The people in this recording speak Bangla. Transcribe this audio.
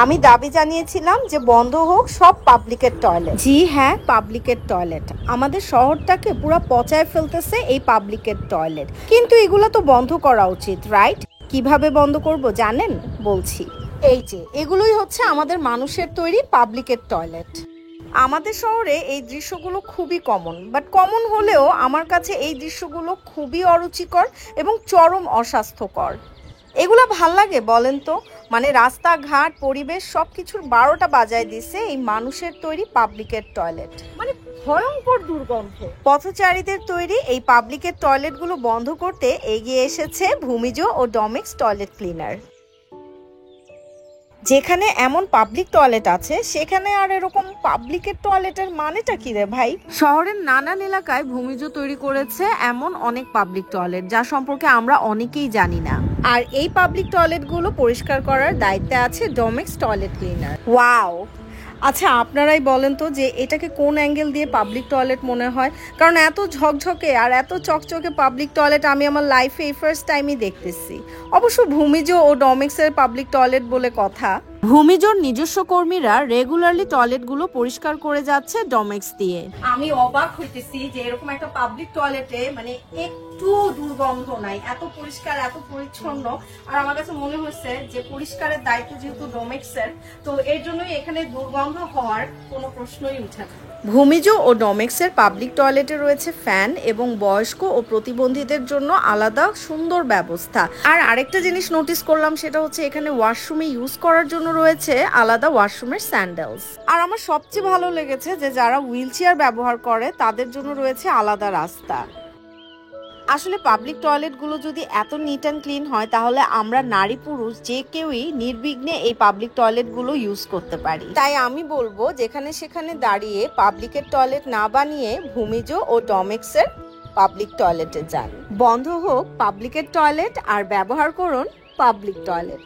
আমি দাবি জানিয়েছিলাম যে বন্ধ হোক সব পাবলিকের টয়লেট। জি হ্যাঁ, পাবলিকের টয়লেট আমাদের শহরটাকে পুরো পচায় ফেলতেছে এই পাবলিকের টয়লেট। কিন্তু এগুলো তো বন্ধ করা উচিত, রাইট? কিভাবে বন্ধ করব জানেন? বলছি। এই যে এগুলোই হচ্ছে আমাদের মানুষের তৈরি পাবলিকের টয়লেট। আমাদের শহরে এই দৃশ্যগুলো খুবই কমন, বাট কমন হলেও আমার কাছে এই দৃশ্যগুলো খুবই অরুচিকর এবং চরম অস্বাস্থ্যকর। এগুলো ভাল লাগে বলেন তো? মানে রাস্তাঘাট পরিবেশ সবকিছুর 12টা বাজায় দিছে এই মানুষের তৈরি পাবলিকের টয়লেট। মানে ভয়ঙ্কর দুর্গন্ধ। পথচারীদের তৈরি এই পাবলিকের টয়লেটগুলো বন্ধ করতে এগিয়ে এসেছে ভূমিজ ও ডমেক্স টয়লেট ক্লিনার। যেখানে এমন পাবলিক টয়লেট আছে সেখানে আর এরকম পাবলিকের টয়লেটের মানেটা কি রে ভাই? শহরের নানান এলাকায় ভূমিজ তৈরি করেছে এমন অনেক পাবলিক টয়লেট যা সম্পর্কে আমরা অনেকেই জানি না। আর এই পাবলিক টয়লেটগুলো পরিষ্কার করার দায়িত্বে আছে ডমেক্স টয়লেট ক্লিনার। ওয়াও! আচ্ছা, আপনারাই বলেন তো যে এটাকে কোন অ্যাঙ্গেল দিয়ে পাবলিক টয়লেট মনে হয়? কারণ এত ঝকঝকে আর এত চকচকে পাবলিক টয়লেট আমি আমার লাইফে এই ফার্স্ট টাইমই দেখতেছি। অবশ্য ভূমিজ ও ডমেক্সের পাবলিক টয়লেট বলে কথা। ভূমিজোর নিজস্ব কর্মীরা রেগুলারলি টয়লেটগুলো পরিষ্কার করে যাচ্ছে ডমেক্স দিয়ে। আমি অবাক হইতেছি যে এরকম একটা পাবলিক টয়লেটে মানে একটু দুর্গন্ধ নাই, এত পরিষ্কার এত পরিচ্ছন্ন। আর আমার কাছে মনে হচ্ছে যে পরিষ্কারের দায়িত্ব যেহেতু ডমেক্সের, তো এর জন্যই এখানে দুর্গন্ধ হওয়ার কোনো প্রশ্নই উঠে না। ভূমিজ ও ডমেক্সের পাবলিক টয়লেটে রয়েছে ফ্যান এবং বয়স্ক ও প্রতিবন্ধীদের জন্য আলাদা সুন্দর ব্যবস্থা। আর আরেকটা জিনিস নোটিস করলাম, সেটা হচ্ছে এখানে ওয়াশরুমে ইউজ করার জন্য রয়েছে আলাদা ওয়াশরুমের স্যান্ডেলস। আর আমার সবচেয়ে ভালো লেগেছে যে যারা হুইল চেয়ার ব্যবহার করে তাদের জন্য রয়েছে আলাদা রাস্তা। আসলে পাবলিক টয়লেটগুলো যদি এত নিট অ্যান্ড ক্লিন হয় তাহলে আমরা নারী পুরুষ যে কেউই নির্বিঘ্নে এই পাবলিক টয়লেটগুলো ইউজ করতে পারি। তাই আমি বলবো যেখানে সেখানে দাঁড়িয়ে পাবলিকের টয়লেট না বানিয়ে ভূমিজ ও ডমেক্সের পাবলিক টয়লেটে যান। বন্ধ হোক পাবলিকের টয়লেট আর ব্যবহার করুন পাবলিক টয়লেট।